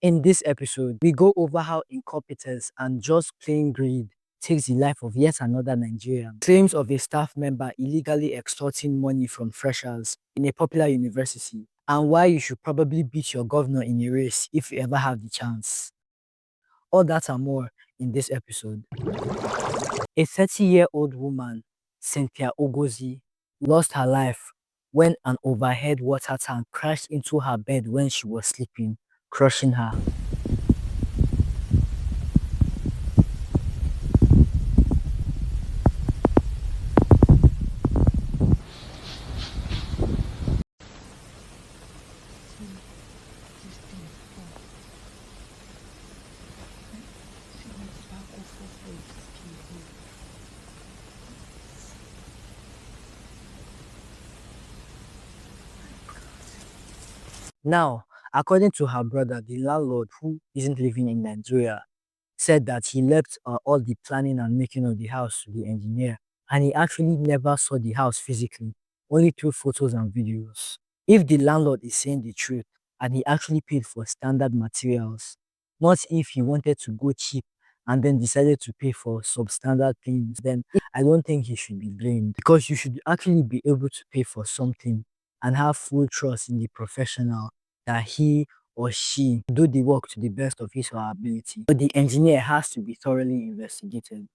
In this episode, we go over how incompetence and just plain greed takes the life of yet another Nigerian. Claims of a staff member illegally extorting money from freshers in a popular university, and why you should probably beat your governor in a race if you ever have the chance. All that and more in this episode. A 30-year-old woman, Cynthia Ogozi, lost her life when an overhead water tank crashed into her bed when she was sleeping, crushing her. Now, according to her brother, the landlord, who isn't living in Nigeria, said that he left all the planning and making of the house to the engineer, and he actually never saw the house physically, only through photos and videos. If the landlord is saying the truth and he actually paid for standard materials, not if he wanted to go cheap and then decided to pay for substandard things, then I don't think he should be blamed, because you should actually be able to pay for something and have full trust in the professional that he or she do the work to the best of his or her ability. But the engineer has to be thoroughly investigated.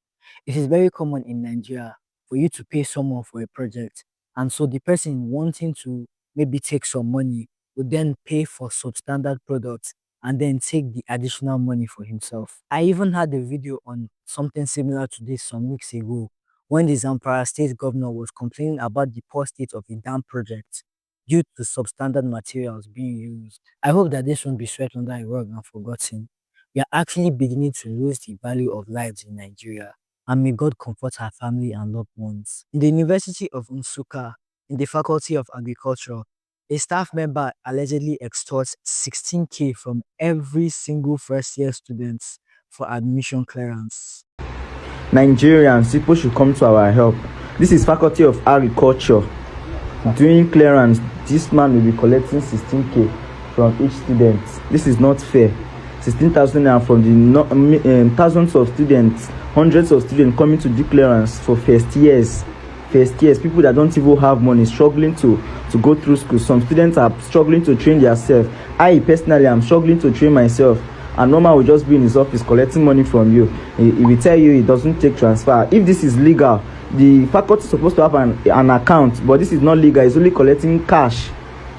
It is very common in Nigeria for you to pay someone for a project, and so the person wanting to maybe take some money would then pay for substandard products and then take the additional money for himself. I even had a video on something similar to this some weeks ago when the Zamfara state governor was complaining about the poor state of a dam project due to substandard materials being used. I hope that this won't be swept under a rug and forgotten. We are actually beginning to lose the value of lives in Nigeria, and may God comfort her family and loved ones. In the University of Nsukka, in the Faculty of Agriculture, a staff member allegedly extorts 16K from every single first year student for admission clearance. Nigerians, people should come to our help. This is Faculty of Agriculture doing clearance. This man will be collecting 16K from each student. This is not fair. 16,000 naira from the thousands of students, hundreds of students coming to do clearance for first years, people that don't even have money, struggling to go through school. Some students are struggling to train themselves. I personally am struggling to train myself, and normal will just be in his office collecting money from you. He will tell you he doesn't take transfer. If this is legal, the faculty is supposed to have an account, but this is not legal. It's only collecting cash.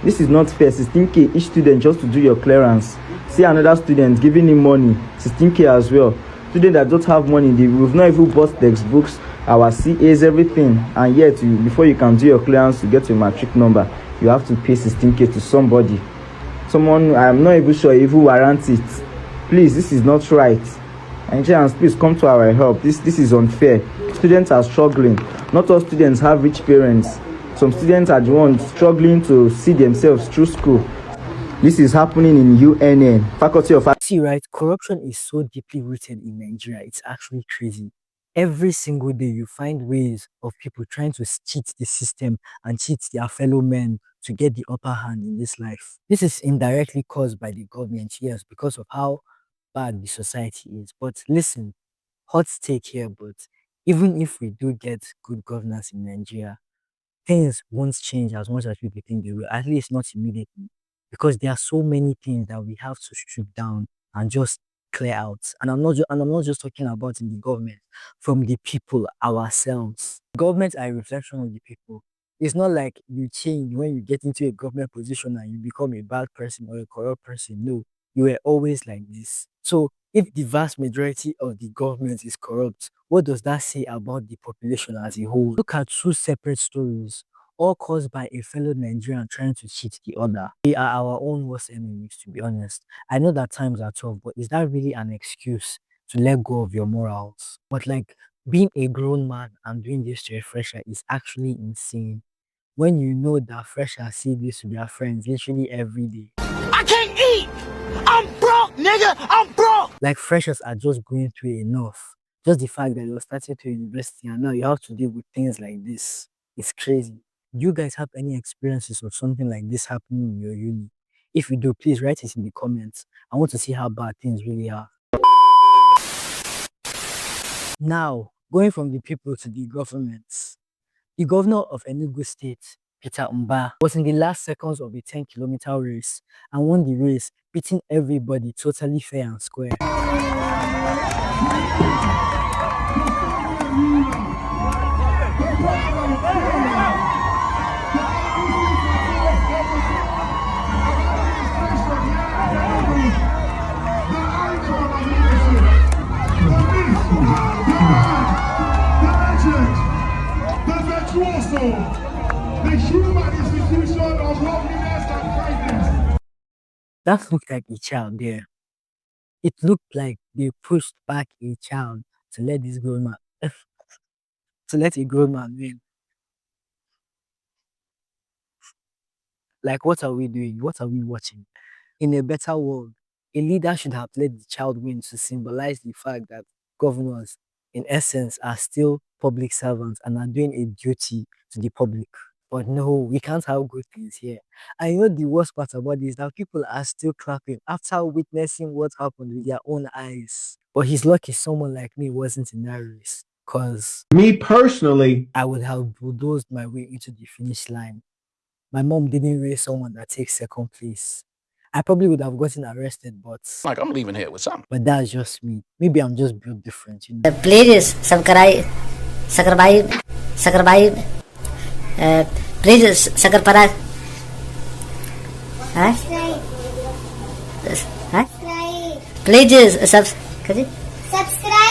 This is not fair. 16K each student just to do your clearance. See another student giving him money, 16K as well. Students that don't have money, we've not even bought textbooks, our CAs, everything, and yet before you can do your clearance to get your matric number, you have to pay 16K to somebody. Someone, I'm not even sure if you warrant it. Please, this is not right. Nigerians, please come to our help. This is unfair. Students are struggling. Not all students have rich parents. Some students are the ones struggling to see themselves through school. This is happening in UNN, Faculty of... See, right, corruption is so deeply rooted in Nigeria, it's actually crazy. Every single day you find ways of people trying to cheat the system and cheat their fellow men to get the upper hand in this life. This is indirectly caused by the government, yes, because of how bad the society is. But listen, hot take here, but even if we do get good governance in Nigeria, things won't change as much as people think they will, at least not immediately, because there are so many things that we have to strip down and just clear out. And I'm not just talking about in the government, from the people ourselves. Governments are a reflection of the people. It's not like you change when you get into a government position and you become a bad person or a corrupt person. No, you were always like this. So if the vast majority of the government is corrupt, what does that say about the population as a whole? Look at two separate stories, all caused by a fellow Nigerian trying to cheat the other. We are our own worst enemies, to be honest. I know that times are tough, but is that really an excuse to let go of your morals? But like, being a grown man and doing this to a fresher is actually insane. When you know that freshers see this with their friends literally every day. I can't eat! I'm broke, nigga! I'm broke! Like, freshers are just going through enough. Just the fact that you're starting to university and now you have to deal with things like this. It's crazy. Do you guys have any experiences of something like this happening in your uni? If you do, please write it in the comments. I want to see how bad things really are. Now, going from the people to the governments. The governor of Enugu State, Peter Mba, was in the last seconds of a 10-kilometer race and won the race, beating everybody totally fair and square. The human institution of loveliness and kindness. That looked like a child there. It looked like they pushed back a child to let this grown man to let a grown man win. Like, what are we doing? What are we watching? In a better world, a leader should have let the child win to symbolize the fact that governors, in essence, are still public servants and are doing a duty to the public. But no, we can't have good things here. I know the worst part about this, that people are still clapping after witnessing what happened with their own eyes. But he's lucky someone like me wasn't in that race, because Me personally, I would have bulldozed my way into the finish line. My mom didn't raise someone that takes second place. I probably would have gotten arrested, but I'm leaving here with something. But that's just me. Maybe I'm just built different, you know. Please subscribe, please subscribe. Huh? Huh? Please subscribe.